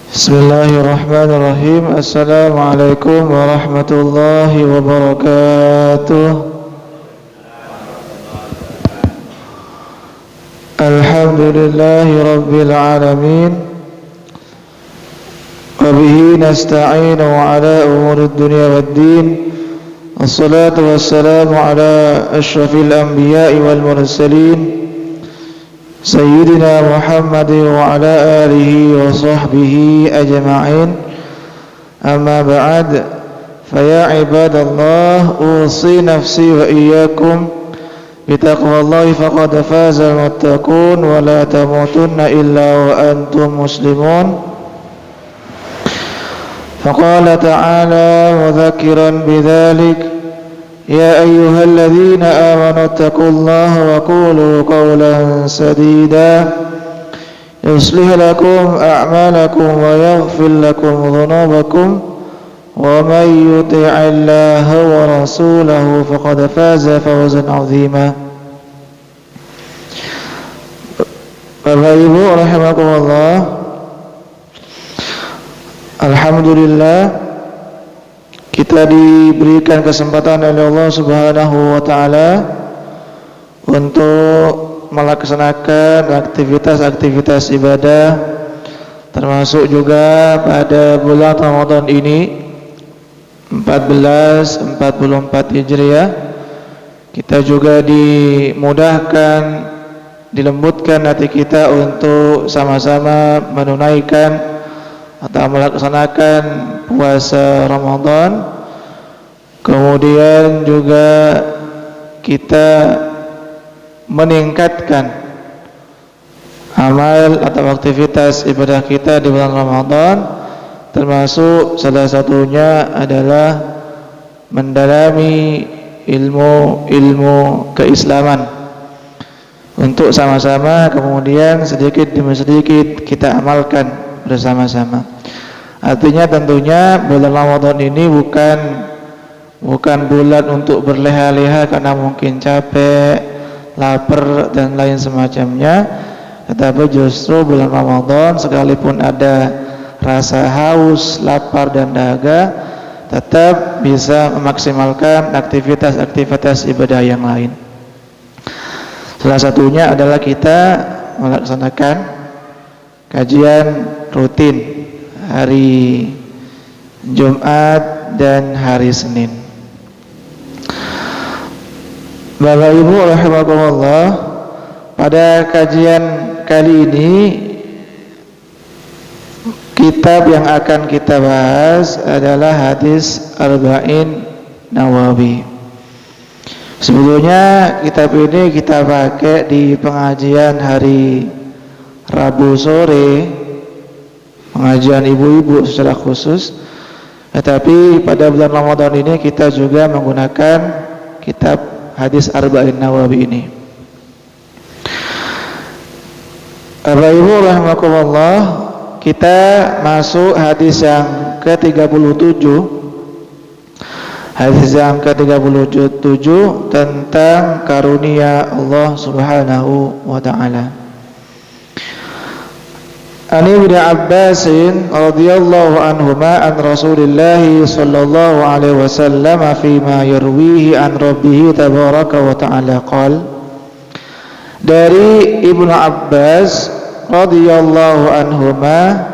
Bismillahirrahmanirrahim. Assalamualaikum warahmatullahi wabarakatuh. Alhamdulillahi rabbil alamin. Wa bihi nasta'inu ala umurid dunya waddin. Assalatu wassalamu ala asyrafil anbiya'i wal mursalin Sayyidina Muhammad wa ala alihi wa sahbihi ajma'in. Amma ba'd, faya ibadallah, usi nafsi wa iyyakum bitaqwallahi faqad faza al-muttaqun wa la tamutunna illa wa antum muslimun. Faqala ta'ala mudzakiran bidzalik, يا أيها الذين آمنوا اتقوا الله وقولوا قولا سديدا يصلح لكم أعمالكم ويغفر لكم ذنوبكم ومن يطع الله ورسوله فقد فاز فوزا عظيما. Bapak Ibu rahimakumullah, alhamdulillah kita diberikan kesempatan oleh Allah Subhanahu wa taala untuk melaksanakan aktivitas-aktivitas ibadah, termasuk juga pada bulan Ramadan ini 1444 Hijriah. Kita juga dimudahkan, dilembutkan hati kita untuk sama-sama menunaikan atau melaksanakan puasa Ramadan. Kemudian juga kita meningkatkan amal atau aktivitas ibadah kita di bulan Ramadan, termasuk salah satunya adalah mendalami ilmu keislaman untuk sama-sama kemudian sedikit demi sedikit kita amalkan bersama-sama. Artinya tentunya bulan Ramadan ini bukan bulan untuk berleha-leha karena mungkin capek, lapar dan lain semacamnya, tetapi justru bulan Ramadan sekalipun ada rasa haus, lapar dan dahaga, tetap bisa memaksimalkan aktivitas-aktivitas ibadah yang lain. Salah satunya adalah kita melaksanakan kajian rutin hari Jumat dan hari Senin. Bapak Ibu rahimakumullah, pada kajian kali ini kitab yang akan kita bahas adalah hadis Arba'in Nawawi. Sebetulnya kitab ini kita pakai di pengajian hari Rabu sore, pengajian ibu-ibu secara khusus. Tetapi pada bulan Ramadan ini kita juga menggunakan kitab hadis Arba'in Nawawi ini. Bapak Ibu rahimakumullah, kita masuk hadis yang ke-37. Hadis yang ke-37 tentang karunia Allah Subhanahu wa taala. An Ibnu Abbas radhiyallahu anhuma an Rasulillah sallallahu alaihi wasallam fima yarwihi an rabbih tabaraka wa ta'ala qala. Dari Ibnu Abbas radhiyallahu anhuma,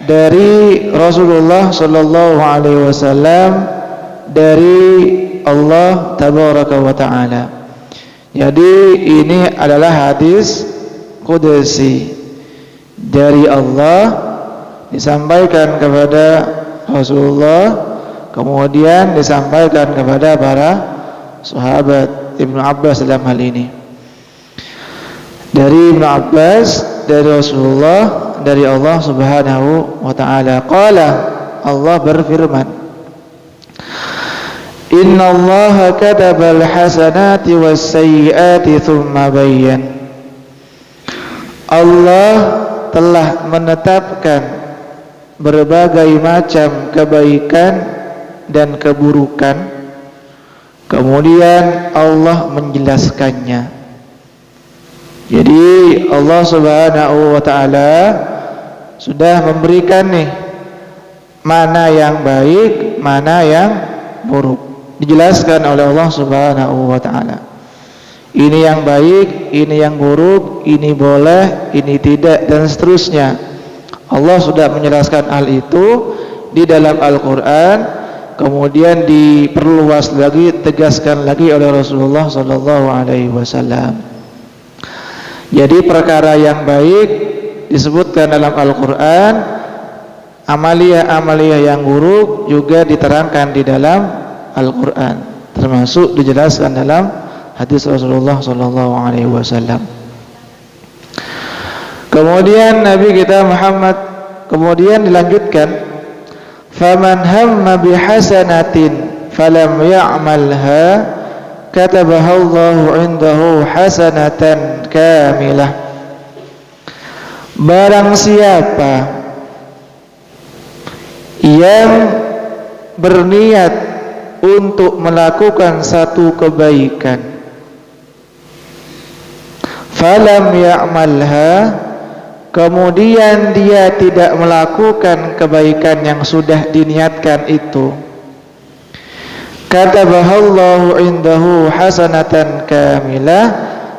dari Rasulullah sallallahu alaihi wasallam, dari Allah tabaraka wa ta'ala. Jadi ini adalah hadis qudsi dari Allah disampaikan kepada Rasulullah, kemudian disampaikan kepada para sahabat Ibnu Abbas dalam hal ini. Dari Ibnu Abbas, dari Rasulullah, dari Allah Subhanahu wa taala. Qala, Allah berfirman, Inna Allah katabal hasanati was sayyiati thumma bayyan. Allah telah menetapkan berbagai macam kebaikan dan keburukan, kemudian Allah menjelaskannya. Jadi Allah Subhanahu wa taala sudah memberikan nih mana yang baik, mana yang buruk. Dijelaskan oleh Allah Subhanahu wa taala. Ini yang baik, ini yang buruk, ini boleh, ini tidak, dan seterusnya. Allah sudah menjelaskan hal itu di dalam Al-Qur'an, kemudian diperluas lagi, tegaskan lagi oleh Rasulullah sallallahu alaihi wasallam. Jadi perkara yang baik disebutkan dalam Al-Qur'an, amalia-amalia yang buruk juga diterangkan di dalam Al-Qur'an, termasuk dijelaskan dalam hadis Rasulullah sallallahu alaihi wasallam. Kemudian Nabi kita Muhammad kemudian dilanjutkan, faman hamma bihasanatin falam ya'malha katabaha Allahu 'indahu hasanatan kamilah. Barang siapa yang berniat untuk melakukan satu kebaikan, falam ya'malha, kemudian dia tidak melakukan kebaikan yang sudah diniatkan itu, katabahallahu indahu hasanatan kamilah,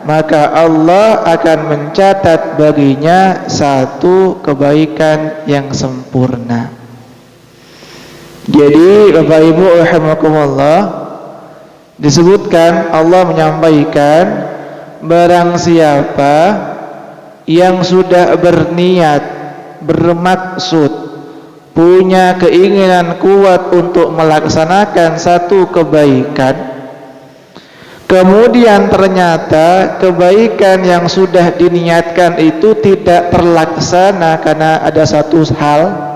maka Allah akan mencatat baginya satu kebaikan yang sempurna. Jadi Bapak Ibu rahimakumullah, disebutkan Allah menyampaikan barang siapa yang sudah berniat, bermaksud, punya keinginan kuat untuk melaksanakan satu kebaikan, kemudian ternyata kebaikan yang sudah diniatkan itu tidak terlaksana karena ada satu hal.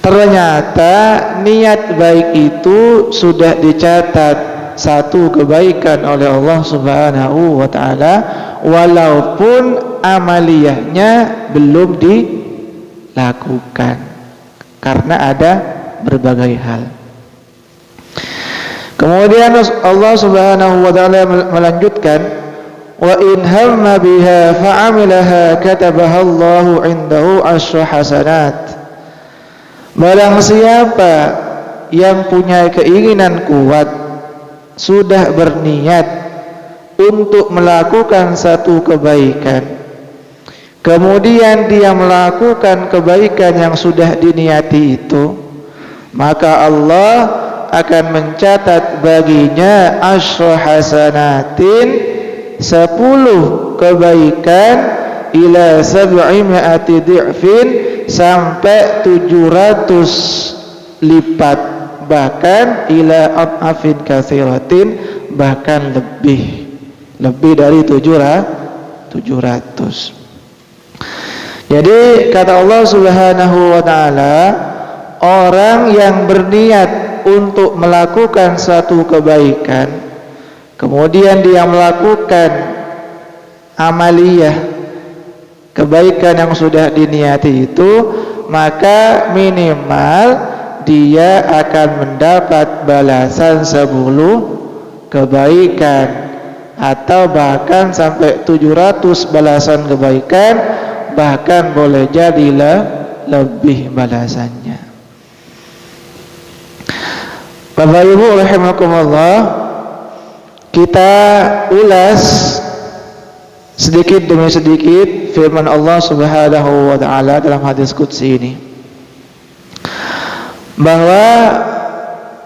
Ternyata niat baik itu sudah dicatat satu kebaikan oleh Allah Subhanahu wa taala, walaupun amaliyahnya belum dilakukan karena ada berbagai hal. Kemudian Allah Subhanahu wa taala melanjutkan, wa in hamma biha fa'amilaha katabaha Allahu 'indahu 'asyra hasanat. Barang siapa yang punya keinginan kuat, sudah berniat untuk melakukan satu kebaikan, kemudian dia melakukan kebaikan yang sudah diniati itu, maka Allah akan mencatat baginya asyra hasanatin, 10 kebaikan, ila 700 di'fin, sampai 700 lipat, bahkan ila ad'afin katsiratin, bahkan lebih dari 700. Jadi kata Allah Subhanahu wa taala, orang yang berniat untuk melakukan satu kebaikan, kemudian dia melakukan amaliyah kebaikan yang sudah diniati itu, maka minimal dia akan mendapat balasan 10 kebaikan, atau bahkan sampai 700 balasan kebaikan, bahkan boleh jadilah lebih balasannya. Bapak Ibu rahimakumullah, kita ulas sedikit demi sedikit firman Allah Subhanahu wa taala dalam hadis qudsi ini, bahwa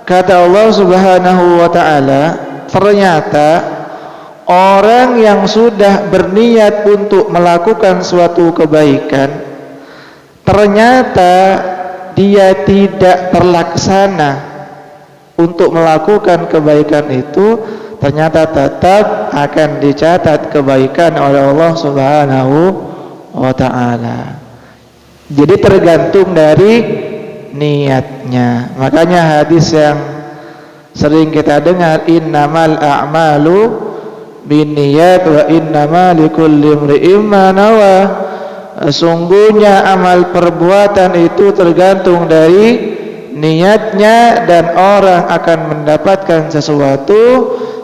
kata Allah Subhanahu wa taala, ternyata orang yang sudah berniat untuk melakukan suatu kebaikan, ternyata dia tidak terlaksana untuk melakukan kebaikan itu, ternyata tetap akan dicatat kebaikan oleh Allah Subhanahu wa taala. Jadi tergantung dari niatnya. Makanya hadis yang sering kita dengar, innamal a'malu binniyat wa innama likulli imri'in ma nawa. Sungguhnya amal perbuatan itu tergantung dari niatnya, dan orang akan mendapatkan sesuatu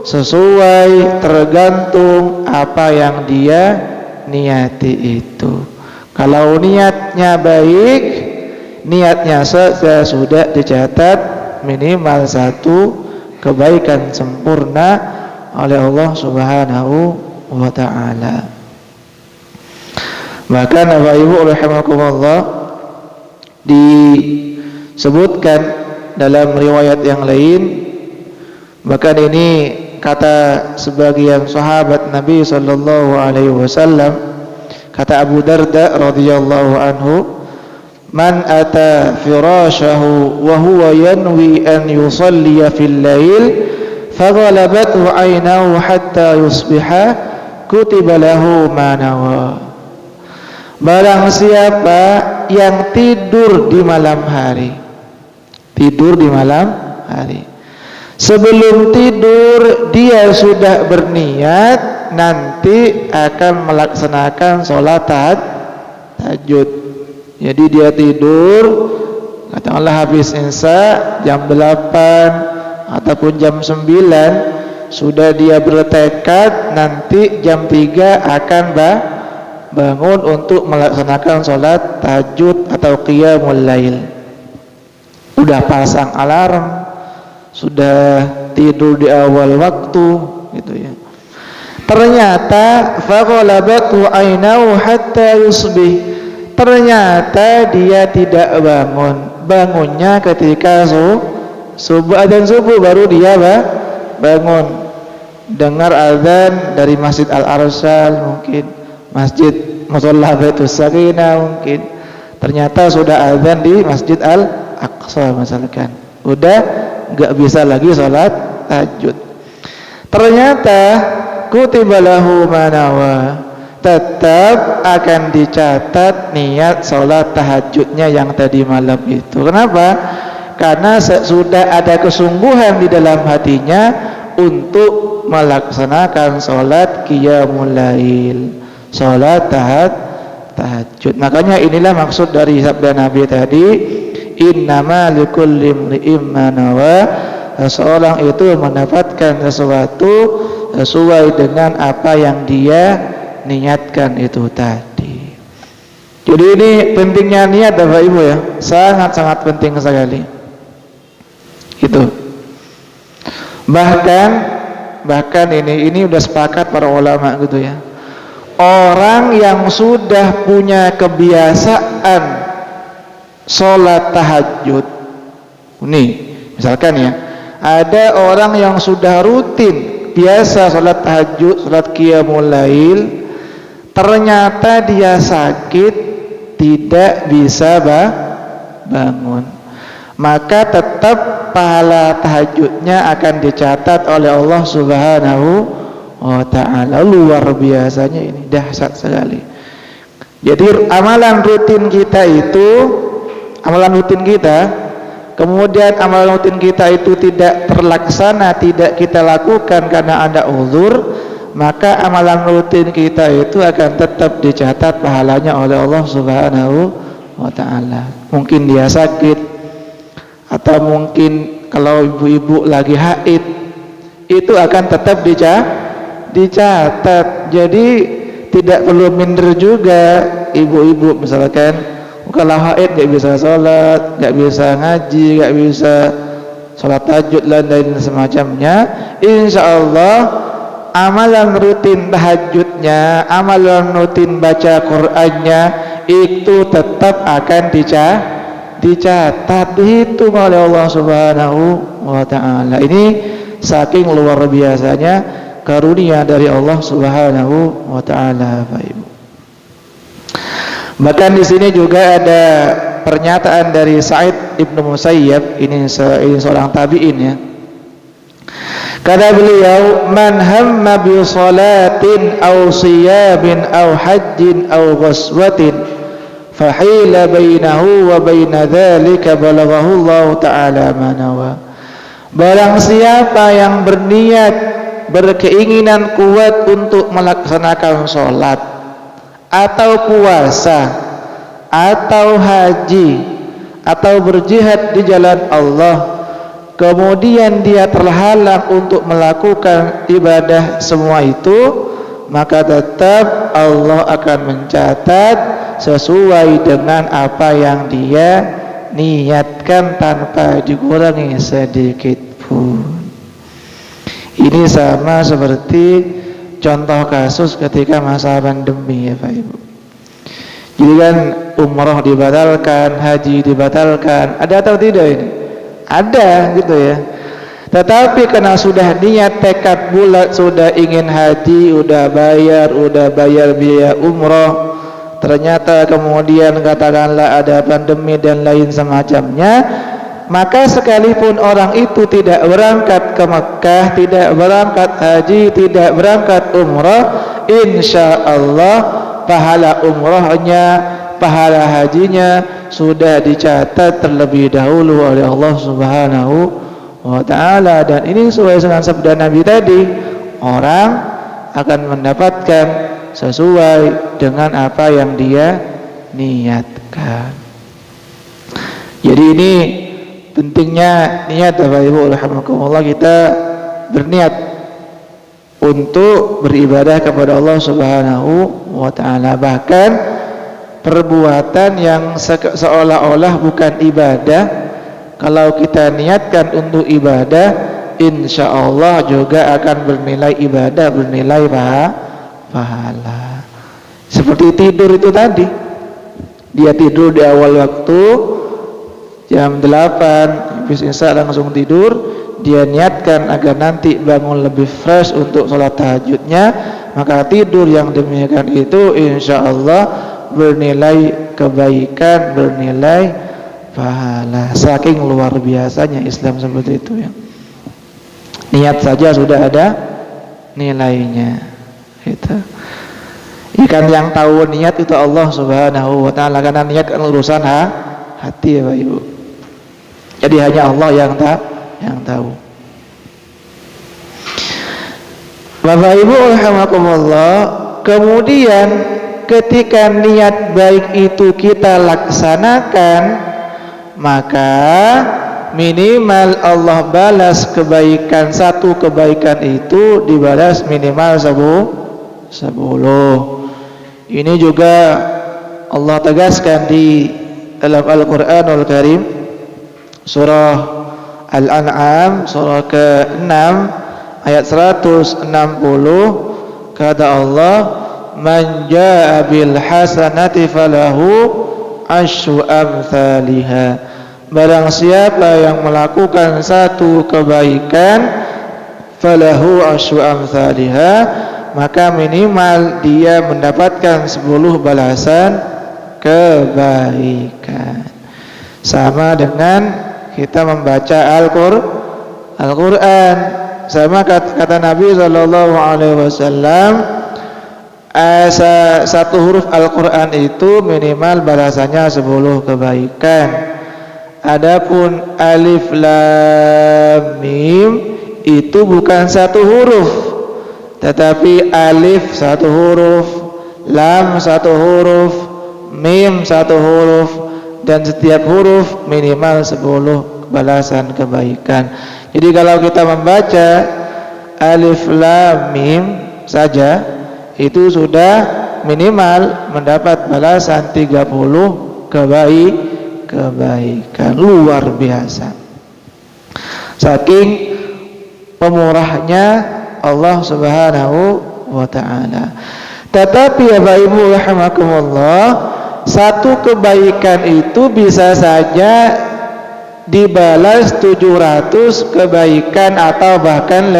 sesuai tergantung apa yang dia niati itu. Kalau niatnya baik, niatnya sudah dicatat minimal 1 kebaikan sempurna oleh Allah Subhanahu wa ta'ala. Bahkan Bapak Ibu rahimakumullah, disebutkan dalam riwayat yang lain, bahkan ini kata sebagian sahabat Nabi sallallahu alaihi wasallam, kata Abu Darda radhiyallahu anhu, man ata firashahu wa huwa yanwi an yusalliya fil lail faghalabathu aynahu hatta yusbiha kutiba lahu ma nawa. Barang siapa yang tidur di malam hari, sebelum tidur dia sudah berniat nanti akan melaksanakan sholat tahajud. Jadi dia tidur, katakanlah habis isya jam 8 ataupun jam 9, sudah dia bertekad nanti jam 3 akan bangun untuk melaksanakan sholat tahajud atau qiyamul lail. Udah pasang alarm, sudah tidur di awal waktu, gitu ya. Ternyata faghalabatu ainahu hatta yusbih. Ternyata dia tidak bangun. Bangunnya ketika subuh, adzan subuh baru dia bangun. Dengar azan dari Masjid Al-Arsyad, mungkin Masjid Musalla Baitus Sakinah, mungkin. Ternyata sudah azan di Masjid Al-Aqsa misalkan. Udah enggak bisa lagi salat tahajud. Ternyata kutiba lahu ma nawa. Tetap akan dicatat niat salat tahajudnya yang tadi malam itu. Kenapa? Karena sudah ada kesungguhan di dalam hatinya untuk melaksanakan salat qiyamul lail, salat tahajud. Makanya inilah maksud dari sabda Nabi tadi, innama likulli imri'in ma nawa. Seorang itu mendapatkan sesuatu sesuai dengan apa yang dia niatkan itu tadi. Jadi ini pentingnya niat Bapak Ibu ya, sangat-sangat penting sekali. Itu. Bahkan ini udah sepakat para ulama gitu ya. Orang yang sudah punya kebiasaan sholat tahajud, nih misalkan ya, ada orang yang sudah rutin biasa sholat tahajud, sholat qiyamul lail, ternyata dia sakit tidak bisa bangun, maka tetap pahala tahajudnya akan dicatat oleh Allah Subhanahu wa ta'ala. Luar biasanya ini, dahsyat sekali. Jadi amalan rutin kita, kemudian amalan rutin kita itu tidak terlaksana, tidak kita lakukan karena ada uzur, maka amalan rutin kita itu akan tetap dicatat pahalanya oleh Allah Subhanahu wa ta'ala. Mungkin dia sakit, atau mungkin kalau ibu-ibu lagi haid, itu akan tetap dicatat. Jadi tidak perlu minder juga ibu-ibu misalkan kalau haid gak bisa sholat, gak bisa ngaji, gak bisa sholat tahajud dan lain semacamnya. Insya Allah amalan rutin tahajudnya, amalan rutin baca Qur'annya itu tetap akan dicatat, dihitung oleh Allah Subhanahu wa ta'ala. Ini saking luar biasanya karunia dari Allah Subhanahu wa ta'ala, Bapak Ibu. Bahkan di sini juga ada pernyataan dari Sa'id ibnu Musayyab, ini seorang tabi'in ya. Kata beliau, man hamma bi salatin aw siyamin aw hajjin aw ghuswatin fahila bainahu wa baina dzalika balaghahu Allah ta'ala ma nawa. Barang siapa yang berniat, berkeinginan kuat untuk melaksanakan sholat atau puasa atau haji atau berjihad di jalan Allah, kemudian dia terhalang untuk melakukan ibadah semua itu, maka tetap Allah akan mencatat sesuai dengan apa yang dia niatkan tanpa dikurangi sedikit pun. Ini sama seperti contoh kasus ketika masa pandemi ya Pak Ibu. Jadi kan umroh dibatalkan, haji dibatalkan, ada atau tidak ini? Ada gitu ya. Tetapi karena sudah niat tekad bulat, sudah ingin haji, udah bayar biaya umroh, ternyata kemudian katakanlah ada pandemi dan lain semacamnya, maka sekalipun orang itu tidak berangkat ke Mekah, tidak berangkat haji, tidak berangkat umrah, insya Allah pahala umrahnya, pahala hajinya sudah dicatat terlebih dahulu oleh Allah Subhanahu wa ta'ala. Dan ini sesuai dengan sabda Nabi tadi, orang akan mendapatkan sesuai dengan apa yang dia niatkan. Jadi ini pentingnya niat Bapak Ibu rahimakumullah, kita berniat untuk beribadah kepada Allah Subhanahu wa ta'ala. Bahkan perbuatan yang seolah-olah bukan ibadah, kalau kita niatkan untuk ibadah, insya Allah juga akan bernilai ibadah, bernilai pahala. Seperti tidur itu tadi, dia tidur di awal waktu jam 8 habis isya langsung tidur, dia niatkan agar nanti bangun lebih fresh untuk sholat tahajudnya, maka tidur yang demikian itu insya Allah bernilai kebaikan, bernilai pahala. Saking luar biasanya Islam seperti itu ya. Niat saja sudah ada nilainya. Itu. Ikan yang tahu niat itu Allah Subhanahu wa ta'ala, karena niat kan urusan hati ya Pak Ibu. Jadi hanya Allah yang tahu. Bapak Ibu rahimakumullah, kemudian ketika niat baik itu kita laksanakan, maka minimal Allah balas kebaikan, satu kebaikan itu dibalas minimal 10. Ini juga Allah tegaskan di dalam Al-Qur'anul Karim, surah Al-An'am surah ke-6 ayat 160, kata Allah, man jaa bil hasanati falahu asyru amsalihha, barang siapa yang melakukan satu kebaikan, falahu asyru amsalihha, maka minimal dia mendapatkan 10 balasan kebaikan. Sama dengan kita membaca Al-Quran. Sama kata Nabi SAW, satu huruf Al-Quran itu minimal balasannya 10 kebaikan. Adapun alif lam mim itu bukan satu huruf, tetapi alif satu huruf, lam satu huruf, mim satu huruf, dan setiap huruf minimal 10 balasan kebaikan. Jadi kalau kita membaca alif lam mim saja, itu sudah minimal mendapat balasan 30 kebaikan. Luar biasa. Saking pemurahnya Allah Subhanahu wa ta'ala. Tetapi ya Bapak Ibu rahimakumullah, satu kebaikan itu bisa saja dibalas 700 kebaikan atau bahkan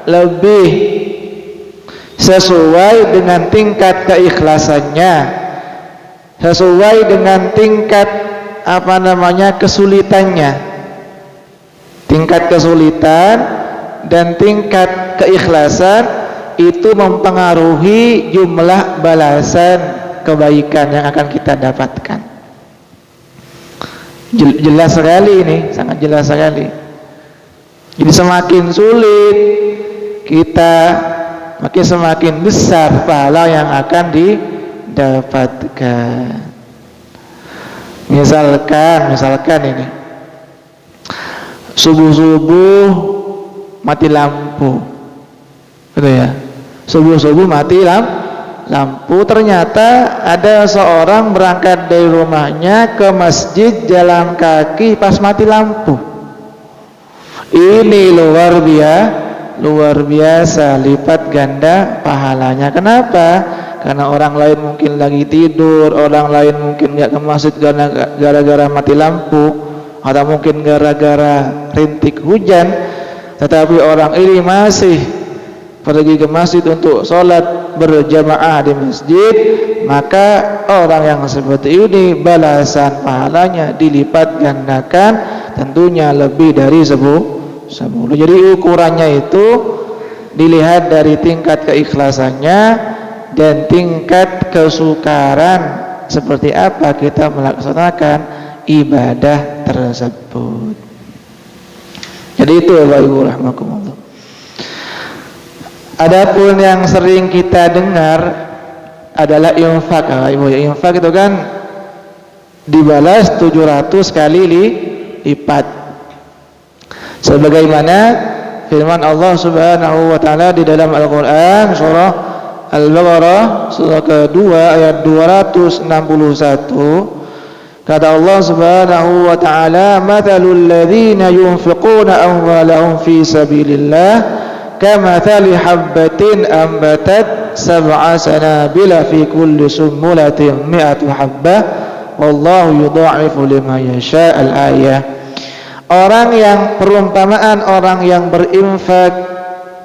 lebih, sesuai dengan tingkat keikhlasannya, sesuai dengan tingkat kesulitannya. Tingkat kesulitan dan tingkat keikhlasan itu mempengaruhi jumlah balasan kebaikan yang akan kita dapatkan. Jelas sekali ini, sangat jelas sekali. Jadi semakin sulit kita, makin semakin besar pahala yang akan didapatkan. Misalkan ini subuh-subuh mati lampu, gitu ya. Subuh-subuh mati lampu. Ternyata ada seorang berangkat dari rumahnya ke masjid jalan kaki pas mati lampu. Ini luar biasa lipat ganda pahalanya. Kenapa? Karena orang lain mungkin lagi tidur, orang lain mungkin nggak ke masjid gara-gara mati lampu, atau mungkin gara-gara rintik hujan, tetapi orang ini masih pergi ke masjid untuk sholat berjamaah di masjid, maka orang yang seperti ini balasan pahalanya dilipat gandakan, tentunya lebih dari 10. Jadi ukurannya itu dilihat dari tingkat keikhlasannya dan tingkat kesukaran seperti apa kita melaksanakan ibadah tersebut. Jadi itu Bapak Ibu rahimakumullah. Adapun yang sering kita dengar adalah infak. Infak itu kan dibalas 700 kali lipat. Sebagaimana firman Allah Subhanahu wa taala di dalam Al-Qur'an surah Al-Baqarah surah kedua ayat 261, kata Allah Subhanahu wa taala, "Matsalul ladzina yunfiquna amwalahum fi sabilillah kamathali habbatin ambatat sab'a sanabila fi kulli sumbulatin mi'atu habbah wallahu yudha'ifu liman yasha." Al-ayah. Perumpamaan orang yang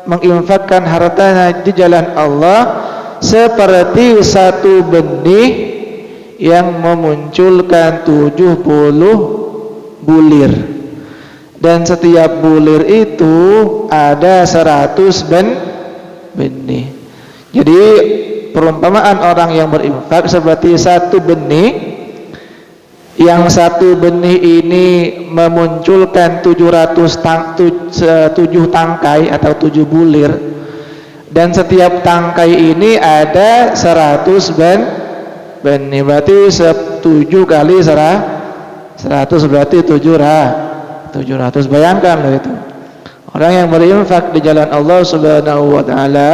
menginfakkan hartanya di jalan Allah seperti satu benih yang memunculkan 70 bulir, dan setiap bulir itu ada 100 benih. Jadi perumpamaan orang yang berinfak seperti satu benih, yang satu benih ini memunculkan 7 tangkai atau 7 bulir, dan setiap tangkai ini ada 100 benih. Berarti 7 kali 100 berarti 700. Bayangkan loh itu. Orang yang berinfak di jalan Allah Subhanahu wa taala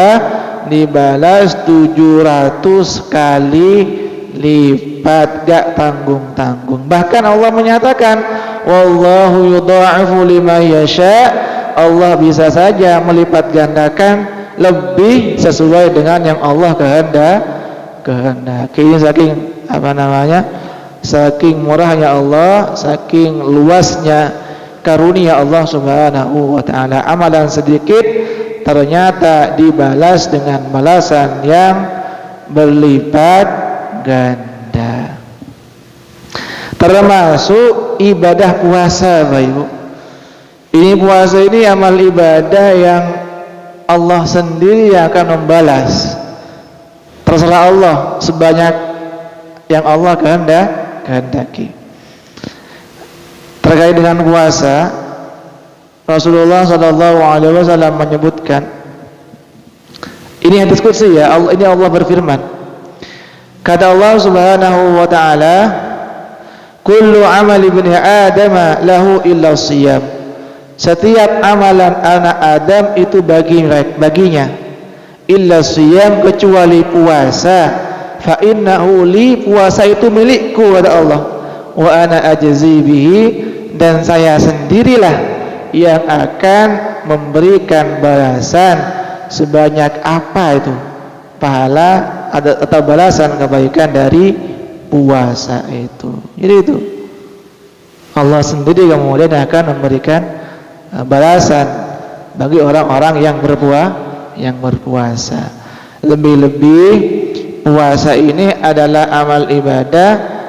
dibalas 700 kali lipat, gak tanggung-tanggung. Bahkan Allah menyatakan wallahu yudha'ifu liman yasha. Allah bisa saja melipat gandakan lebih sesuai dengan yang Allah kehendaki. Saking saking murahnya Allah, saking luasnya karunia Allah Subhanahu wa taala. Amalan sedikit ternyata dibalas dengan balasan yang berlipat ganda. Termasuk ibadah puasa, Bapak Ibu. Ini puasa ini amal ibadah yang Allah sendiri yang akan membalas. Terserah Allah sebanyak yang Allah kehendaki. Terkait dengan puasa, Rasulullah SAW menyebutkan, ini hadis qudsi ya, ini Allah berfirman. Kata Allah Subhanahu wa taala, "Kullu amali ibni Adam lahu illa shiyam." Setiap amalan anak Adam itu baginya, illa shiyam, kecuali puasa. Fa innahu li, puasa itu milikku kata Allah. Wa ana ajzi bihi, dan saya sendirilah yang akan memberikan balasan sebanyak apa itu pahala atau balasan kebaikan dari puasa itu. Jadi itu Allah sendiri kemudian akan memberikan balasan bagi orang-orang yang berpuasa. Lebih-lebih puasa ini adalah amal ibadah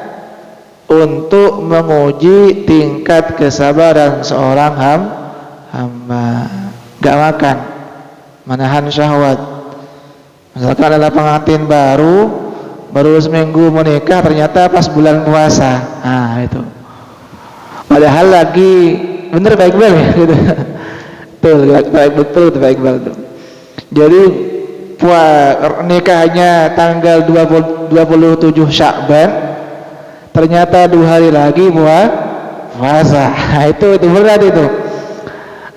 untuk menguji tingkat kesabaran seorang hamba. Gak makan, menahan syahwat. Misalkan adalah pengantin baru seminggu menikah, ternyata pas bulan puasa. Nah itu, padahal lagi bener Pak Iqbal ya gitu. Betul Pak Iqbal tuh. Jadi nikahnya tanggal 27 Sya'ban, ternyata 2 hari lagi puasa. Nah, itu berat itu.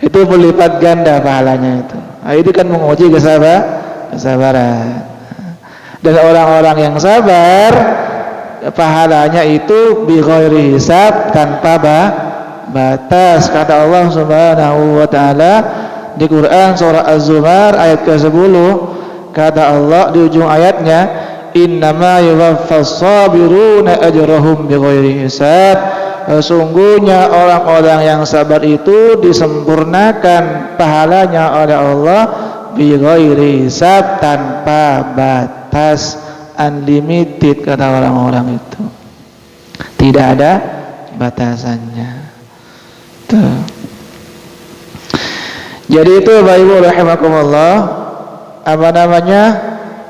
Itu berlipat ganda pahalanya itu. Nah, itu kan menguji kesabaran. Dan orang-orang yang sabar pahalanya itu bi ghairi hisab, tanpa batas. Kata Allah Subhanahu wa taala di Quran surah Az-Zumar ayat ke-10, kata Allah di ujung ayatnya, innama yuwaffas sabiruna ajrahum bighairi hisab. Sesungguhnya orang-orang yang sabar itu disempurnakan pahalanya oleh Allah bighairi hisab, tanpa batas, unlimited kata orang-orang itu. Tidak ada batasannya. Tuh. Jadi itu Bapak Ibu rahimakumullah,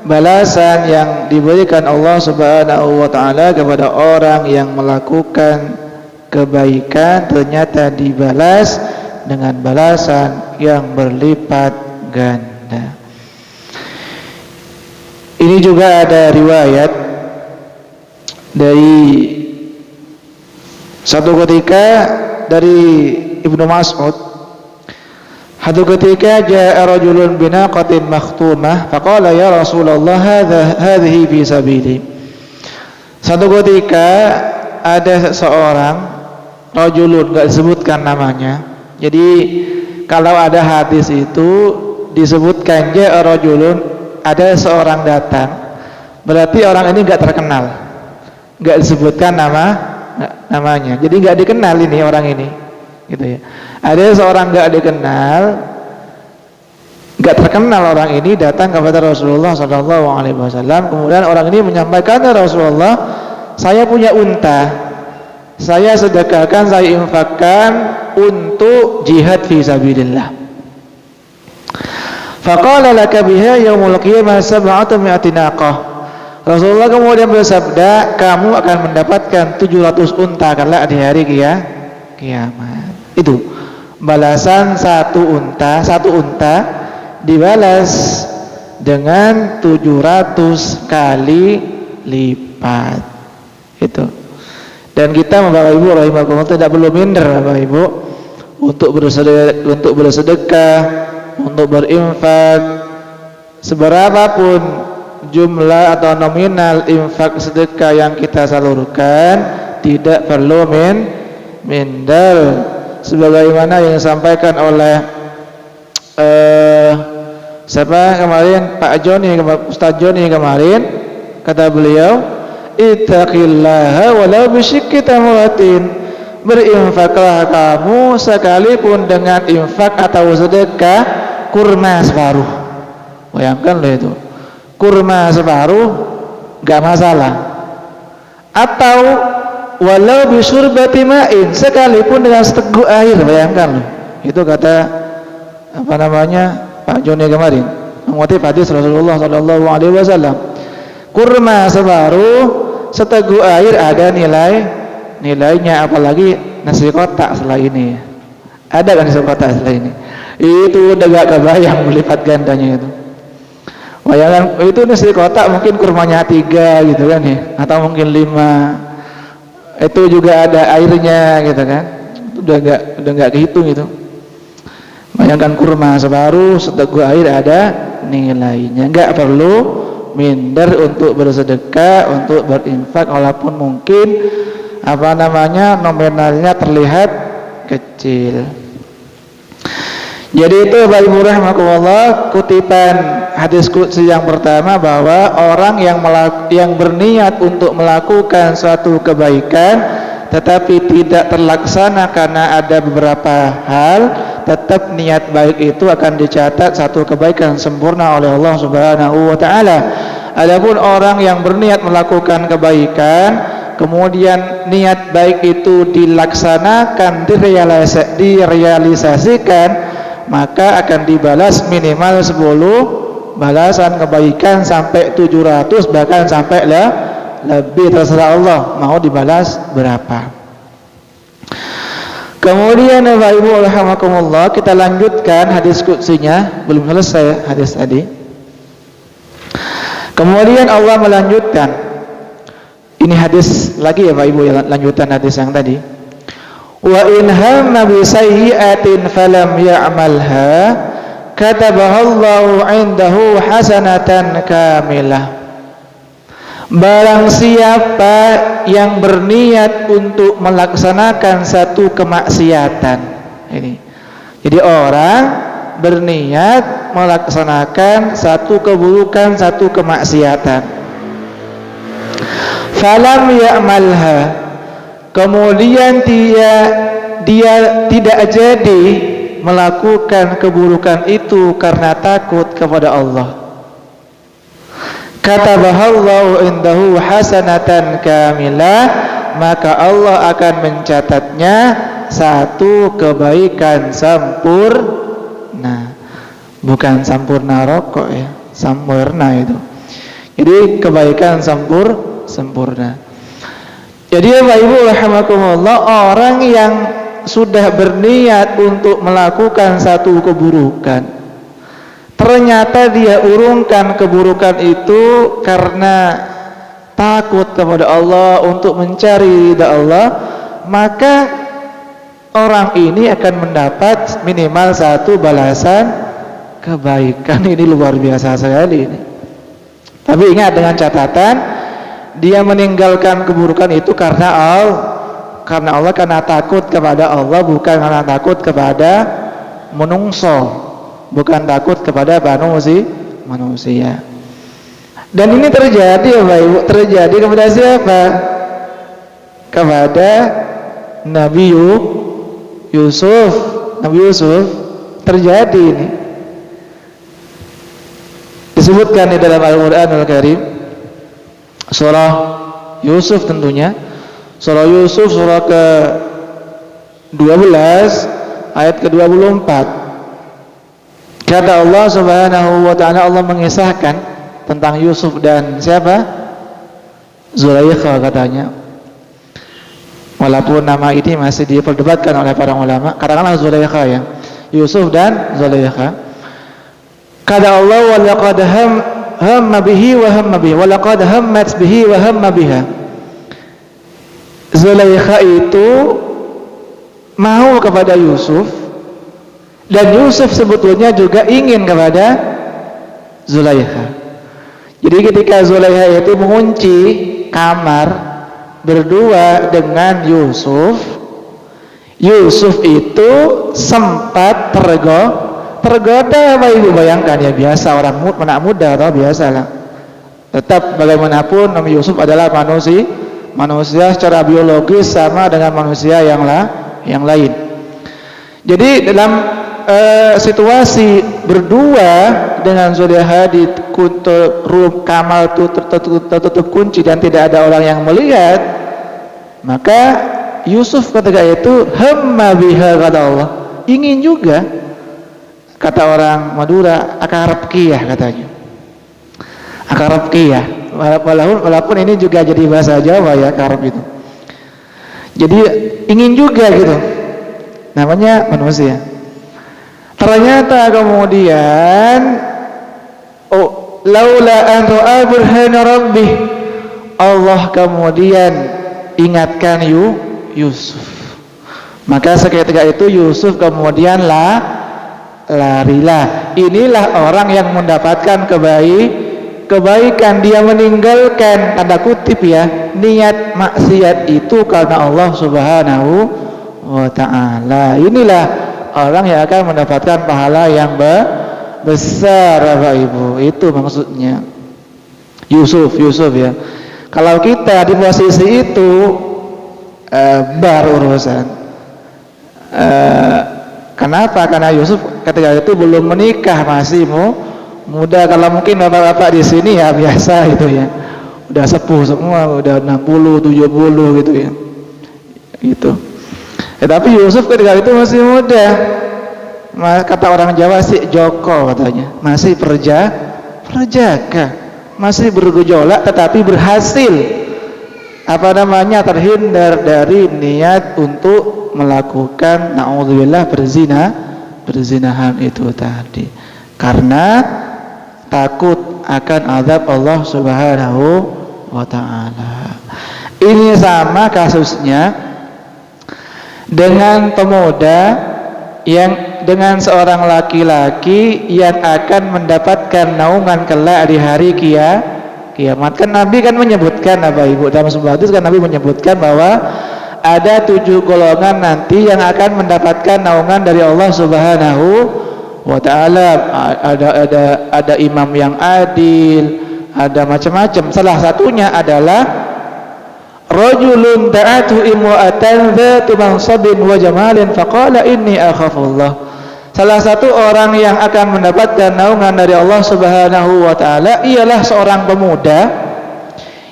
balasan yang diberikan Allah Subhanahu wa taala kepada orang yang melakukan kebaikan ternyata dibalas dengan balasan yang berlipat ganda. Ini juga ada riwayat dari satu ketika dari Ibnu Mas'ud. Satu ketika jaa rajulun binaqatin makhtumah faqala ya Rasulullah hadhihi fi sabili. Satu ketika ada seorang rajulun, enggak disebutkan namanya. Jadi kalau ada hadis itu disebutkan jaa rajulun, ada seorang datang, berarti orang ini enggak terkenal. Enggak disebutkan namanya. Jadi enggak dikenal ini orang ini. Gitu ya. Ada seorang enggak dikenal, enggak terkenal orang ini datang kepada Rasulullah sallallahu alaihi wasallam. Kemudian orang ini menyampaikan, "Ya Rasulullah, saya punya unta. Saya sedekahkan, saya infakkan untuk jihad fi sabilillah." Faqala laka biha yaumul qiyamah sab'atu mi'ati naqah. Rasulullah kemudian bersabda, kamu akan mendapatkan 700 unta kelak di hari kiamat. Itu balasan satu unta dibalas dengan 700 kali lipat. Itu. Dan kita Bapak Ibu rahimakumullah tidak perlu minder Bapak Ibu untuk bersedekah, untuk berinfak, seberapapun jumlah atau nominal infak sedekah yang kita salurkan, tidak perlu minder. Sebagaimana yang disampaikan oleh siapa kemarin, Pak Joni, Ustaz Joni kemarin, kata beliau, ittaqillaha walau bisyikki tamratin. Berinfaklah kamu sekalipun dengan infak atau sedekah kurma separuh. Bayangkan loh itu, kurma separuh gak masalah. Atau walau bisurbati ma'in, sekalipun dengan seteguk air. Bayangkan loh, itu kata Pak Joni kemarin mengutip hadis Rasulullah sallallahu alaihi wasallam. Kurma separuh, seteguk air ada nilainya, apalagi nasi kotak setelah ini. Ada kan nasi kotak setelah ini? Itu udah gak kebayang melipat gandanya itu. Bayangkan itu nasi kotak mungkin kurmanya 3 gitu kan ya, atau mungkin 5. Itu juga ada airnya gitu kan. Itu udah enggak kehitung itu. Bayangkan kurma separuh, seteguk air ada nilainya. Enggak perlu minder untuk bersedekah, untuk berinfak walaupun mungkin nominalnya terlihat kecil. Jadi itu Bapak Ibu rahimakumullah, kutipan hadis qudsi yang pertama bahwa orang yang berniat untuk melakukan suatu kebaikan tetapi tidak terlaksana karena ada beberapa hal, tetap niat baik itu akan dicatat satu kebaikan sempurna oleh Allah Subhanahu wa taala. Adapun orang yang berniat melakukan kebaikan kemudian niat baik itu dilaksanakan, direalisasikan, maka akan dibalas minimal 10 balasan kebaikan sampai 700, bahkan sampai lebih, terserah Allah mau dibalas berapa. Kemudian Bapak Ibu rahimakumullah, kita lanjutkan hadis qudsinya, belum selesai hadis tadi. Kemudian Allah melanjutkan, ini hadis lagi ya Bapak Ibu, lanjutan hadis yang tadi. Wa in hamma bi sayyi'atin falam ya'malha katabahallahu 'indahu hasanatan kamilah. Barang siapa yang berniat untuk melaksanakan satu kemaksiatan. Ini. Jadi orang berniat melaksanakan satu keburukan, satu kemaksiatan. Falam ya'malha. Kemudian dia tidak jadi melakukan keburukan itu karena takut kepada Allah. Katabahallahu indahu hasanatan kamilah, maka Allah akan mencatatnya satu kebaikan sempurna. Bukan sempurna rokok ya, sempurna itu. Jadi kebaikan sempurna. Jadi Bapak Ibu rahimakumullah, orang yang sudah berniat untuk melakukan satu keburukan, ternyata dia urungkan keburukan itu karena takut kepada Allah, untuk mencari ridha Allah, maka orang ini akan mendapat minimal satu balasan kebaikan. Ini luar biasa sekali ini. Tapi ingat, dengan catatan dia meninggalkan keburukan itu karena Allah, karena takut kepada Allah, bukan karena takut kepada menungso, bukan takut kepada manusia. Dan ini terjadi ya Bapak Ibu, terjadi kepada siapa? Kepada Nabi Yusuf. Nabi Yusuf terjadi ini. Disebutkan di dalam Al-Qur'anul Karim, surah Yusuf tentunya. Surah Yusuf surah ke-12 ayat ke-24. Kata Allah Subhanahu wa taala, Allah mengisahkan tentang Yusuf dan siapa? Zulaikha katanya. Walaupun nama ini masih diperdebatkan oleh para ulama, katakanlah Zulaikha ya. Yusuf dan Zulaikha. Kata Allah, wa laqad hamma bihi wa hamma bihi wa laqad hammat bihi wa hamma biha. Zulaikha itu mau kepada Yusuf, dan Yusuf sebetulnya juga ingin kepada Zulaikha. Jadi ketika Zulaikha itu mengunci kamar berdua dengan Yusuf, Yusuf itu sempat tergoda. Bapak Ibu bayangkan ya, biasa orang anak muda atau biasalah. Tetap bagaimanapun Nabi Yusuf adalah manusia secara biologis sama dengan manusia yang lain. Jadi dalam situasi berdua dengan Zulaikha di kamar tertutup kunci dan tidak ada orang yang melihat, maka Yusuf ketika itu hamma biha, kata Allah, ingin juga, kata orang Madura, akarab kiyah katanya. Akarab kiyah, walaupun ini juga jadi bahasa Jawa ya, akarab itu. Jadi ingin juga gitu, namanya manusia. Ternyata kemudian laula an ra'a burhana rabbih, Allah kemudian ingatkan Yusuf. Maka seketika itu Yusuf kemudian larilah. Inilah orang yang mendapatkan kebaikan. Dia meninggalkan, tanda kutip ya, niat maksiat itu karena Allah Subhanahu wa ta'ala. Inilah orang yang akan mendapatkan pahala yang besar Bapak Ibu. Itu maksudnya Yusuf ya. Kalau kita di posisi itu baru urusan. Kenapa? Karena Yusuf ketika itu belum menikah, masih muda. Kalau mungkin bapak-bapak di sini ya biasa itu ya, udah sepuh semua, udah 60, 70 gitu ya. Gitu. Tapi Yusuf ketika itu masih muda. Kata orang Jawa sih Joko katanya, masih perjaka, masih bergejolak tetapi berhasil terhindar dari niat untuk melakukan naudzubillah perzinahan itu tadi, karena takut akan azab Allah Subhanahu wa ta'ala. Ini sama kasusnya dengan pemuda dengan seorang laki-laki yang akan mendapatkan naungan kelak di hari kiamat. Kan Nabi kan menyebutkan Bapak Ibu, dalam sebuah hadis kan Nabi menyebutkan bahwa ada 7 golongan nanti yang akan mendapatkan naungan dari Allah Subhanahu wa ta'ala. Ada imam yang adil, ada macam-macam. Salah satunya adalah rajulun da'atu imra'atan dzatu mansabin wa jamalin faqala inni akhafullah. Salah satu orang yang akan mendapatkan naungan dari Allah Subhanahu wa ta'ala ialah seorang pemuda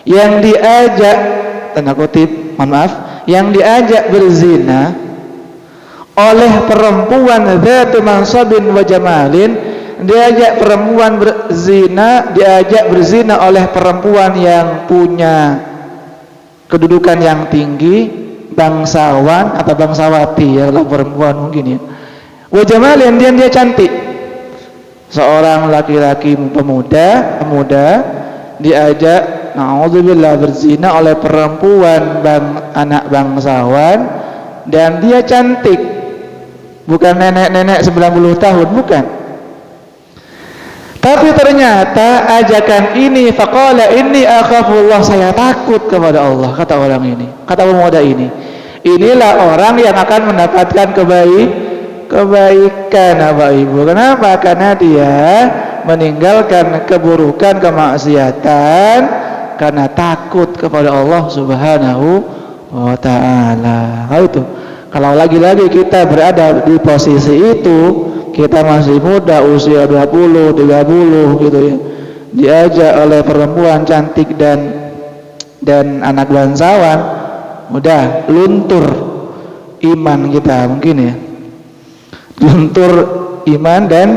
yang diajak, tanda kutip, mohon maaf, yang diajak berzina oleh perempuan dzatu mansabin wa jamalin. Diajak perempuan berzina, diajak berzina oleh perempuan yang punya kedudukan yang tinggi, bangsawan atau bangsawati, ya lah perempuan mungkin ya. Wa jamalin, dia cantik. Seorang laki-laki pemuda diajak naudzubillah berzina oleh perempuan anak bangsawan dan dia cantik. Bukan nenek-nenek 90 tahun, bukan. Tapi ternyata ajakan ini faqala inni akhafullah, saya takut kepada Allah, kata orang ini, kata pemuda ini. Inilah orang yang akan mendapatkan kebaikan Bapak Ibu. Kenapa? Karena dia meninggalkan keburukan, kemaksiatan karena takut kepada Allah Subhanahu wa ta'ala. Itu. Kalau lagi-lagi kita berada di posisi itu, kita masih muda, usia 20, 30 gitu ya, diajak oleh perempuan cantik dan anak bangsawan, udah luntur iman kita mungkin ya, luntur iman dan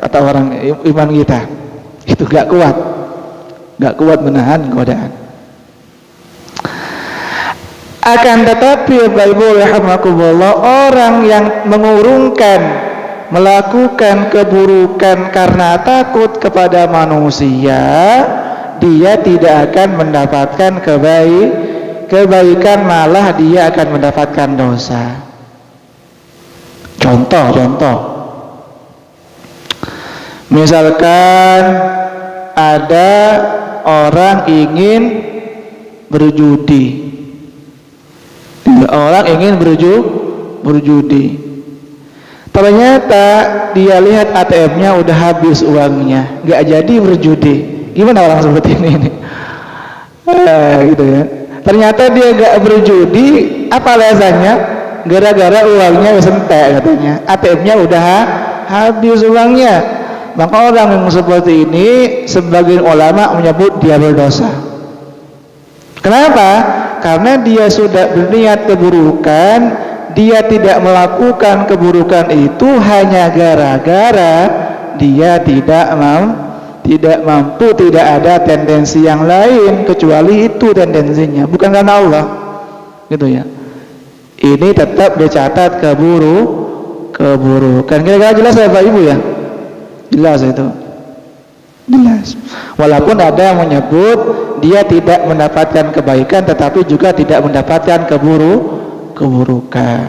kata orang iman kita itu gak kuat menahan godaan. Akan tetapi Bapak Ibu rahimakumullah, orang yang melakukan keburukan karena takut kepada manusia, dia tidak akan mendapatkan kebaikan, malah dia akan mendapatkan dosa. Contoh, misalkan ada orang ingin berjudi. Orang ingin berjudi. Ternyata dia lihat ATM-nya udah habis uangnya, nggak jadi berjudi. Gimana orang seperti ini? Gitu ya. Ternyata dia nggak berjudi, apa alasannya? Gara-gara uangnya wis entek katanya. ATM-nya udah habis uangnya. Maka orang yang seperti ini, sebagian ulama menyebut dia berdosa. Kenapa? Karena dia sudah berniat keburukan, dia tidak melakukan keburukan itu hanya gara-gara dia tidak mampu, tidak ada tendensi yang lain kecuali itu tendensinya, bukan karena Allah, gitu ya. Ini tetap dicatat keburukan. Kira-kira jelas ya Pak Ibu ya? Jelas itu. Jelas. Walaupun ada yang menyebut dia tidak mendapatkan kebaikan tetapi juga tidak mendapatkan keburukan.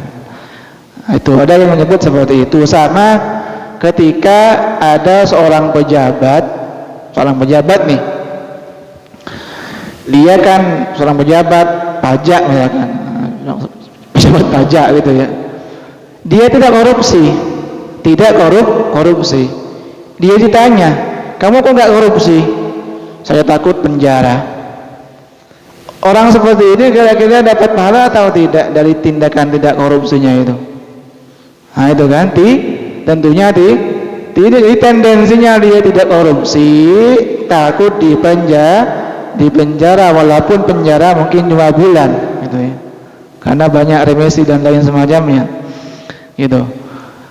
Itu ada yang menyebut seperti itu. Sama ketika ada seorang pejabat nih. Dia kan seorang pejabat pajak misalkan. Pejabat pajak gitu ya. Dia tidak korupsi. Dia ditanya, "Kamu kok nggak korupsi?" "Saya takut penjara." Orang seperti ini kira-kira dapat pahala atau tidak dari tindakan tidak korupsinya itu? Nah itu kan, tentunya tidak. Jadi tendensinya dia tidak korupsi, takut di penjara walaupun penjara mungkin 2 bulan, gitu ya. Karena banyak remisi dan lain semacamnya, gitu.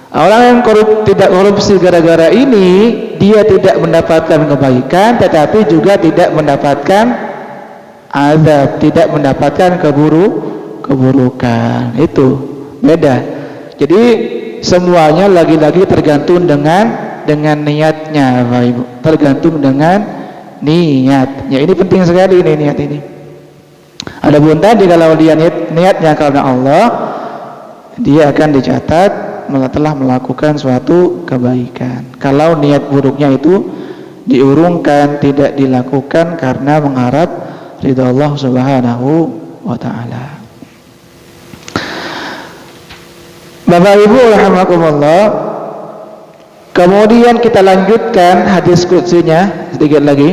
Orang yang tidak korupsi gara-gara ini, dia tidak mendapatkan kebaikan, tetapi juga tidak mendapatkan azab, tidak mendapatkan keburukan. Itu beda. Jadi semuanya lagi-lagi tergantung dengan niatnya, Bapak Ibu. Tergantung dengan niatnya. Ini penting sekali ini niat ini. Adapun tadi kalau dia niatnya karena Allah, dia akan dicatat telah melakukan suatu kebaikan. Kalau niat buruknya itu diurungkan, tidak dilakukan karena mengharap ridha Allah Subhanahu wa taala. Bapak Ibu rahimakumullah, kemudian kita lanjutkan hadis qudsinya sedikit lagi.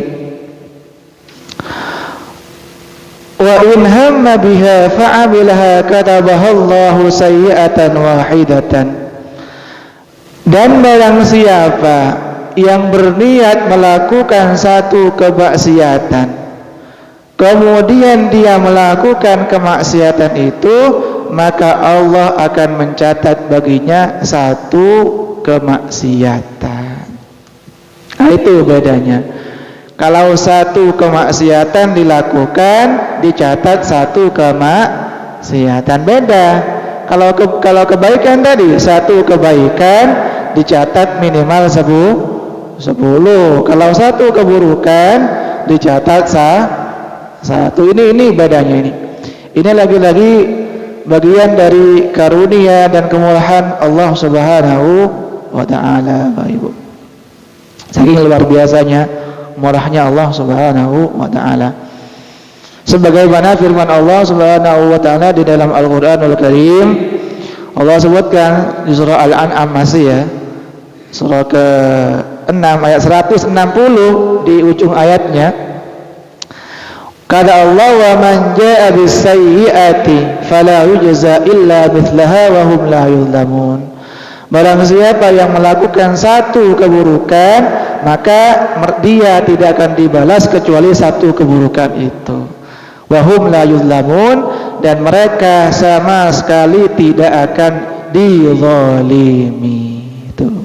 Wa in hamma biha fa'amilaha katabaha Allahu sayyi'atan wahidatan. Dan barang siapa yang berniat melakukan satu kemaksiatan, kemudian dia melakukan kemaksiatan itu, maka Allah akan mencatat baginya satu kemaksiatan. Nah, itu bedanya. Kalau satu kemaksiatan dilakukan, dicatat satu kemaksiatan. Beda. Kalau kebaikan tadi, satu kebaikan dicatat minimal 10. Kalau satu keburukan dicatat satu. Ini bedanya ini. Ini lagi-lagi bagian dari karunia dan kemurahan Allah Subhanahu wa taala, Bapak Ibu. Saking luar biasanya murahnya Allah Subhanahu wa taala. Sebagaimana firman Allah Subhanahu wa taala di dalam Al-Qur'anul Karim, Allah sebutkan di surah Al-An'am masih ya. Surah ke-6 ayat 160 di ujung ayatnya. Kata Allah, wa man jaa bis-sayyi'ati fala yujza illa mithlaha wa hum la yuzlamun. Barang siapa yang melakukan satu keburukan, maka dia tidak akan dibalas kecuali satu keburukan itu. Wa hum la yuzlamun, dan mereka sama sekali tidak akan dizalimi. Itu.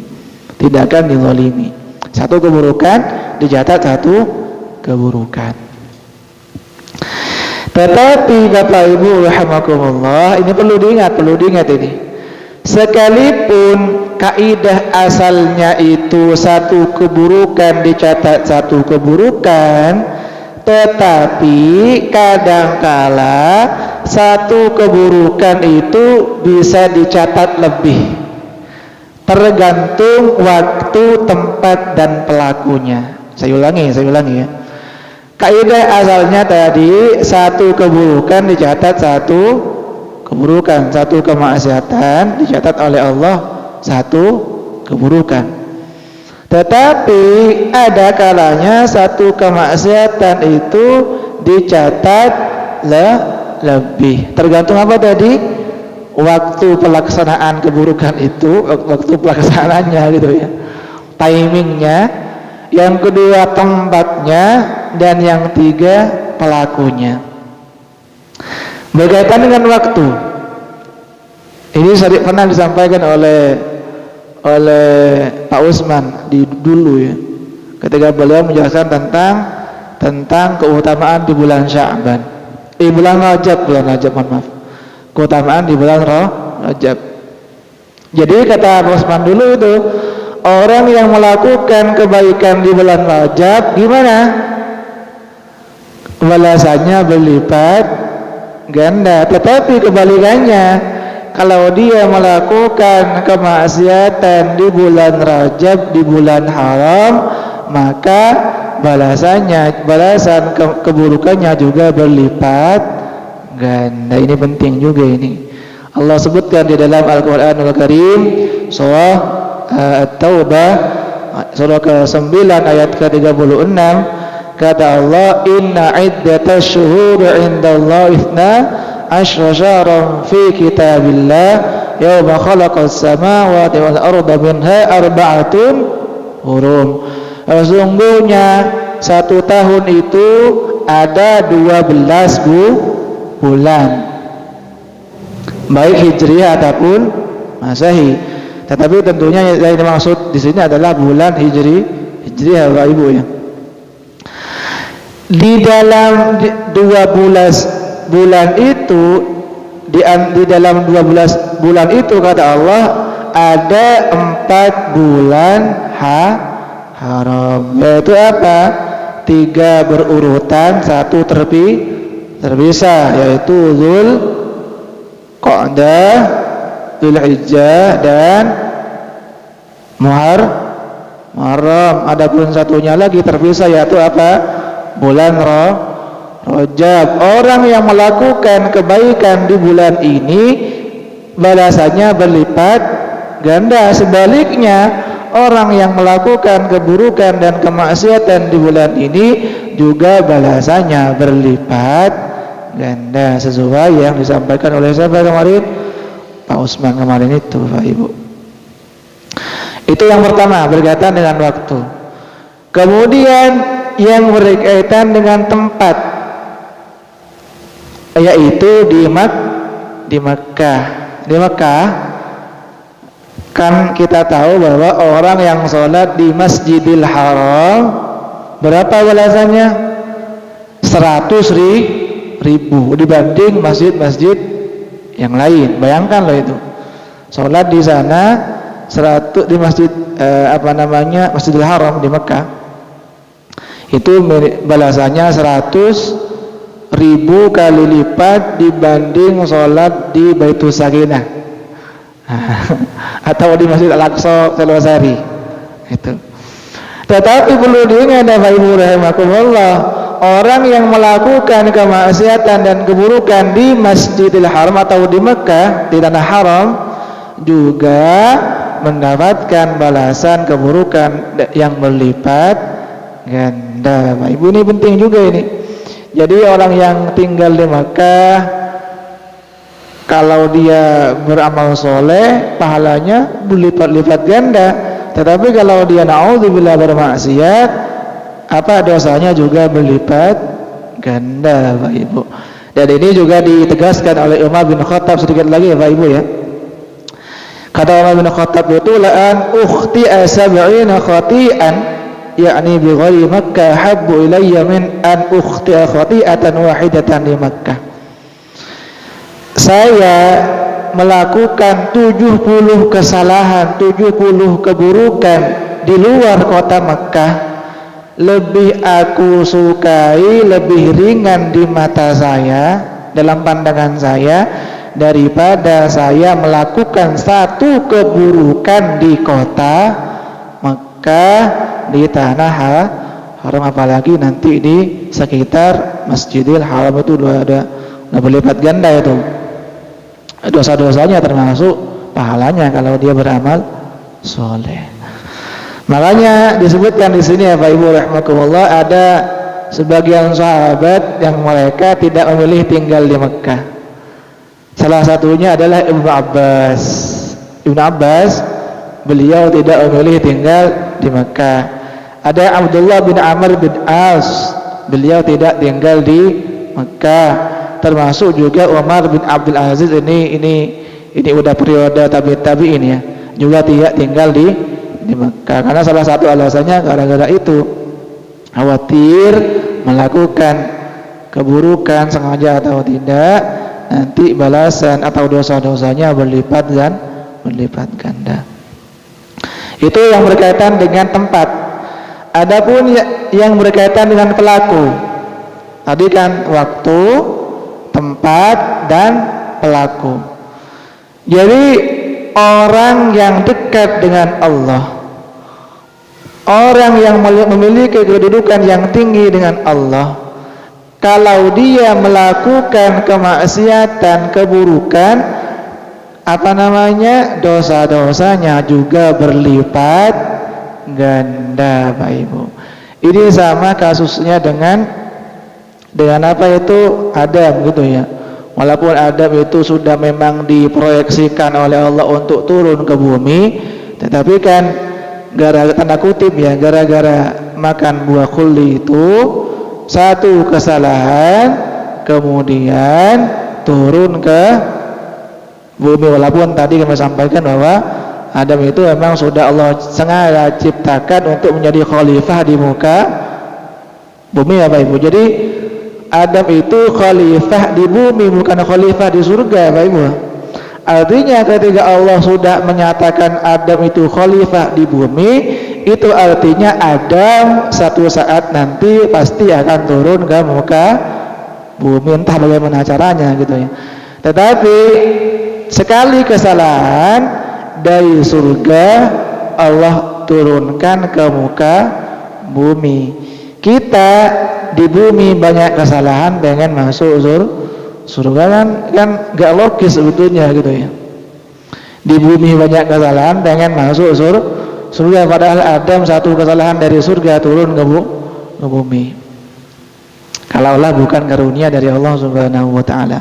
Tidak akan dizalimi. Satu keburukan dicatat satu keburukan. Tetapi Bapak Ibu rahimakumullah, ini perlu diingat ini. Sekalipun kaidah asalnya itu satu keburukan dicatat satu keburukan, tetapi kadangkala satu keburukan itu bisa dicatat lebih, tergantung waktu, tempat, dan pelakunya. Saya ulangi ya. Kaidah asalnya tadi satu keburukan dicatat satu keburukan, satu kemaksiatan dicatat oleh Allah satu keburukan. Tetapi ada kalanya satu kemaksiatan itu dicatat lebih. Tergantung apa tadi? Waktu pelaksanaan keburukan itu, waktu pelaksanaannya gitu ya. Timingnya. Yang kedua tempatnya, dan yang tiga pelakunya. Berkaitan dengan waktu, ini pernah disampaikan oleh Pak Usman dulu ya, ketika beliau menjelaskan tentang keutamaan di bulan Sya'ban, bulan Rajab, maaf, keutamaan di bulan Rajab. Jadi kata Pak Usman dulu itu, orang yang melakukan kebaikan di bulan Rajab gimana? Balasannya berlipat ganda. Tetapi kebalikannya, kalau dia melakukan kemaksiatan di bulan Rajab, di bulan haram, maka balasan keburukannya juga berlipat ganda. Ini penting juga ini. Allah sebutkan di dalam Al-Qur'anul Karim surah At-Taubah surah ke-9 ayat ke-36, kata Allah, inna iddatash syuhuri 'indallahi 12 syahran fi kitabillah yauma khalaqas samawati wal arda minha arba'atun hurum. Sesungguhnya satu tahun itu ada 12 bulan, baik hijriah ataupun masehi. Tetapi tentunya yang dimaksud di sini adalah bulan hijriah, Bapak Ibu ya. Di dalam 12 bulan itu, di dalam 12 bulan itu kata Allah ada 4 bulan haram. Yaitu apa? 3 berurutan, 1 terpisah, yaitu Dzulqa'dah, Dzulhijjah, dan Muharram. Adapun satunya lagi terpisah, yaitu apa? Bulan Rajab. Orang yang melakukan kebaikan di bulan ini balasannya berlipat ganda. Sebaliknya, orang yang melakukan keburukan dan kemaksiatan di bulan ini juga balasannya berlipat ganda, sesuai yang disampaikan oleh siapa kemarin? Pak Usman kemarin itu, Pak Ibu. Itu yang pertama, berkaitan dengan waktu. Kemudian yang berkaitan dengan tempat, yaitu di Makkah. Di Makkah kan kita tahu bahwa orang yang sholat di Masjidil Haram berapa balasannya? 100.000 dibanding masjid-masjid yang lain. Bayangkan loh itu, sholat di sana 100 di masjid Masjidil Haram di Mekah itu balasannya 100.000 kali lipat dibanding sholat di Baitul Sakinah atau di Masjid Al-Aqsa Selosari itu. Tetapi perlu diingat Bapak Ibu rahimakumullah, orang yang melakukan kemaksiatan dan keburukan di Masjidil Haram atau di Mekah, di tanah haram, juga mendapatkan balasan keburukan yang berlipat ganda. Bapak Ibu, ini penting juga ini. Jadi orang yang tinggal di Mekah, kalau dia beramal soleh, pahalanya berlipat-lipat ganda. Tetapi kalau dia na'udzubillah bermaksiat, apa dosanya juga berlipat ganda, Bapak Ibu. Dan ini juga ditegaskan oleh Umar bin Khattab sedikit lagi, Bapak Ibu ya. Kata Umar bin Khattab itu, la'an ukhti'a sab'ina khati'an, yakni bi ghairi Makkah habbu ilayya min an ukhti'a khati'atan wahidatan di Makkah. Saya melakukan 70 kesalahan, 70 keburukan di luar kota Makkah, lebih aku sukai, lebih ringan di mata saya, dalam pandangan saya, daripada saya melakukan satu keburukan di kota Makkah, di tanah haram, apalagi nanti di sekitar Masjidil Haram itu ada berlipat ganda itu dosa-dosanya, termasuk pahalanya kalau dia beramal soleh. Makanya disebutkan di sini ya Pak Ibu rahimakumullah, ada sebagian sahabat yang mereka tidak memilih tinggal di Mekah. Salah satunya adalah Ibnu Abbas. Ibnu Abbas, beliau tidak memilih tinggal di Mekah. Ada Abdullah bin Amr bin As, beliau tidak tinggal di Mekah. Termasuk juga Umar bin Abdul Aziz, ini udah periode tabi'in ya, juga tidak tinggal di Mekah. Karena salah satu alasannya gara-gara itu, khawatir melakukan keburukan sengaja atau tidak, nanti balasan atau dosa-dosanya berlipat ganda. Itu yang berkaitan dengan tempat. Adapun yang berkaitan dengan pelaku, tadi kan waktu, tempat, dan pelaku. Jadi orang yang dekat dengan Allah, orang yang memiliki kedudukan yang tinggi dengan Allah, kalau dia melakukan kemaksiatan, keburukan, dosa-dosanya juga berlipat ganda, Pak Ibu. Ini sama kasusnya dengan apa itu Adam gitu ya. Walaupun Adam itu sudah memang diproyeksikan oleh Allah untuk turun ke bumi, tetapi kan gara-gara makan buah khuldi itu satu kesalahan, kemudian turun ke bumi. Walaupun tadi kami sampaikan bahwa Adam itu memang sudah Allah sengaja ciptakan untuk menjadi khalifah di muka bumi ya Pak Ibu. Jadi Adam itu khalifah di bumi, bukan khalifah di surga, Pak Ibu. Artinya ketika Allah sudah menyatakan Adam itu khalifah di bumi, itu artinya Adam satu saat nanti pasti akan turun ke muka bumi, entah bagaimana caranya gitu ya. Tetapi sekali kesalahan dari surga, Allah diturunkan ke muka bumi. Kita di bumi banyak kesalahan, pengen masuk surga kan gak logis sebetulnya gitu ya. Di bumi banyak kesalahan, pengen masuk surga, padahal Adam satu kesalahan dari surga turun ke bumi. Kalaulah bukan karunia dari Allah Subhanahu wa taala.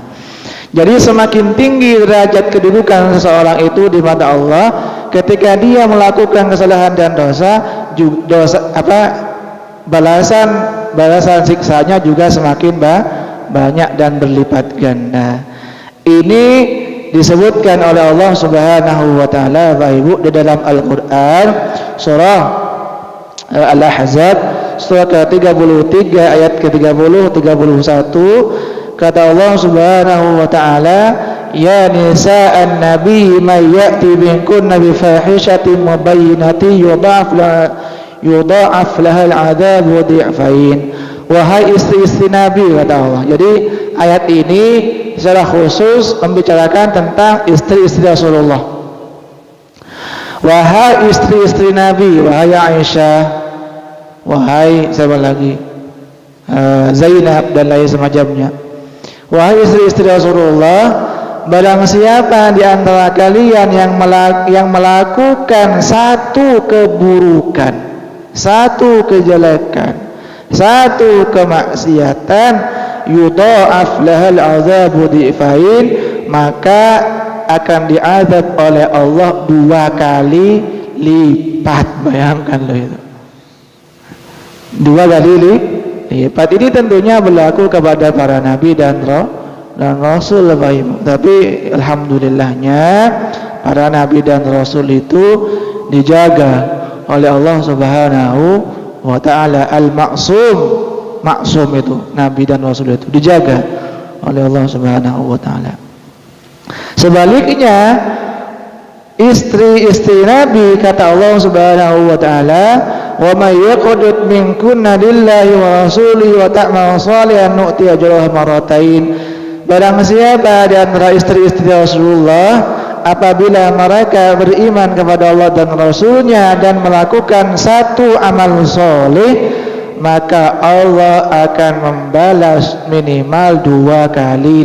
Jadi semakin tinggi derajat kedudukan seseorang itu di mata Allah ketika dia melakukan kesalahan dan balasan siksanya juga semakin banyak dan berlipat ganda. Ini disebutkan oleh Allah Subhanahu wa taala Bapak Ibu di dalam Al-Qur'an surah Al-Ahzab surah ke-33 ayat ke-30 31. Kata Allah Subhanahu wa taala, ya nisa'an nabi may ya'ti minkunna bi fahishatin mubayyinatin yudha'af laha al-'adzabu dhi'fain. Wahai istri-istri Nabi, kata Allah. Jadi ayat ini secara khusus membicarakan tentang istri-istri Rasulullah. Wahai istri-istri Nabi, wahai Aisyah, wahai siapa lagi, Zainab dan lain semacamnya. Wahai istri-istri Rasulullah, barang siapa di antara kalian yang melakukan satu keburukan, satu kejelekan, satu kemaksiatan, yudha'af lahal 'adzabu dhi'fain, maka akan diazab oleh Allah 2 kali lipat. Bayangkan loh itu, 2 kali lipat. Ini tentunya berlaku kepada para nabi dan rasul, Bapak Ibu. Tapi alhamdulillahnya para nabi dan rasul itu dijaga oleh Allah Subhanahu wa ta'ala. Maksum itu nabi dan rasul itu dijaga oleh Allah Subhanahu wa ta'ala. Sebaliknya istri-istri nabi, kata Allah Subhanahu wa ta'ala, wa may yaqnut minkunna lillahi wa rasulihi wa ta'mal shalihan nu'ti ajraha marratain. Barang siapa di antara istri-istri Rasulullah apabila mereka beriman kepada Allah dan Rasulnya dan melakukan satu amal soleh, maka Allah akan membalas minimal 2 kali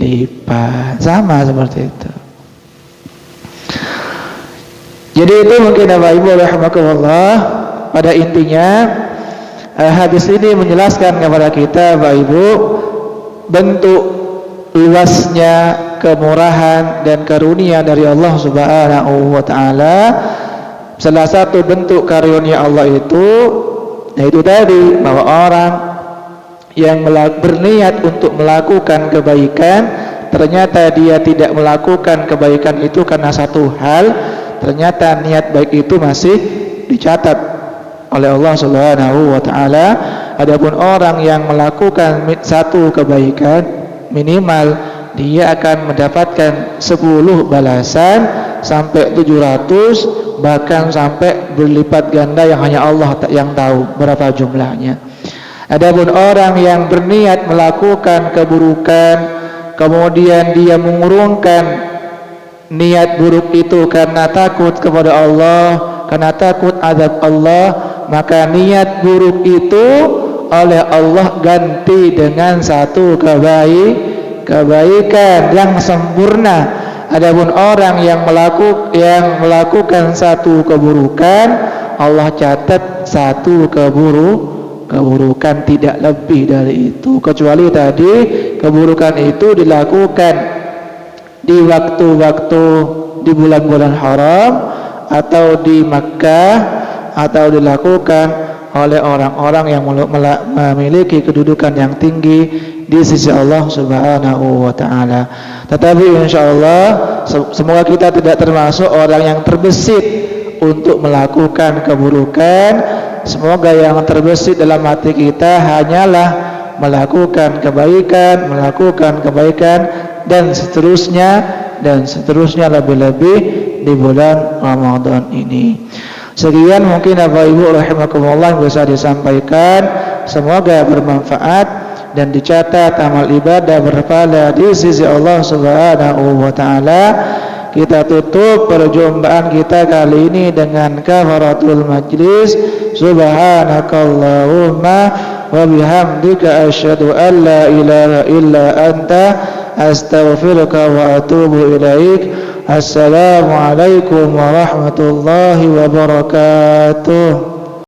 lipat. Sama seperti itu. Jadi itu mungkin Bapak Ibu rahimakumullah, pada intinya hadis ini menjelaskan kepada kita Bapak Ibu bentuk luasnya kemurahan dan karunia dari Allah Subhanahu wa taala. Salah satu bentuk karunia Allah itu yaitu tadi bahwa orang yang berniat untuk melakukan kebaikan, ternyata dia tidak melakukan kebaikan itu karena satu hal, ternyata niat baik itu masih dicatat oleh Allah Subhanahu wa taala. Adapun orang yang melakukan satu kebaikan, minimal dia akan mendapatkan 10 balasan sampai 700, bahkan sampai berlipat ganda yang hanya Allah yang tahu berapa jumlahnya. Adapun orang yang berniat melakukan keburukan, kemudian dia mengurungkan niat buruk itu karena takut kepada Allah, karena takut azab Allah, maka niat buruk itu oleh Allah ganti dengan satu kebaikan yang sempurna. Adapun orang yang melakukan satu keburukan, Allah catat satu keburukan, tidak lebih dari itu, kecuali tadi keburukan itu dilakukan di waktu-waktu di bulan-bulan haram atau di Makkah, atau dilakukan oleh orang-orang yang memiliki kedudukan yang tinggi di sisi Allah Subhanahu wa taala. Tetapi insyaallah semoga kita tidak termasuk orang yang terbesit untuk melakukan keburukan. Semoga yang terbesit dalam hati kita hanyalah melakukan kebaikan dan seterusnya lebih-lebih di bulan Ramadan ini. Sekian mungkin Bapak Ibu rahimakumullah yang bisa disampaikan. Semoga bermanfaat dan dicatat amal ibadah berpahala di sisi Allah Subhanahu wa taala. kita tutup perjumpaan kita kali ini dengan kafaratul majlis. Subhanakallahumma wa bihamdika asyhadu an la ilaha illa anta astaghfiruka wa atubu ilaik. Assalamualaikum warahmatullahi wabarakatuh.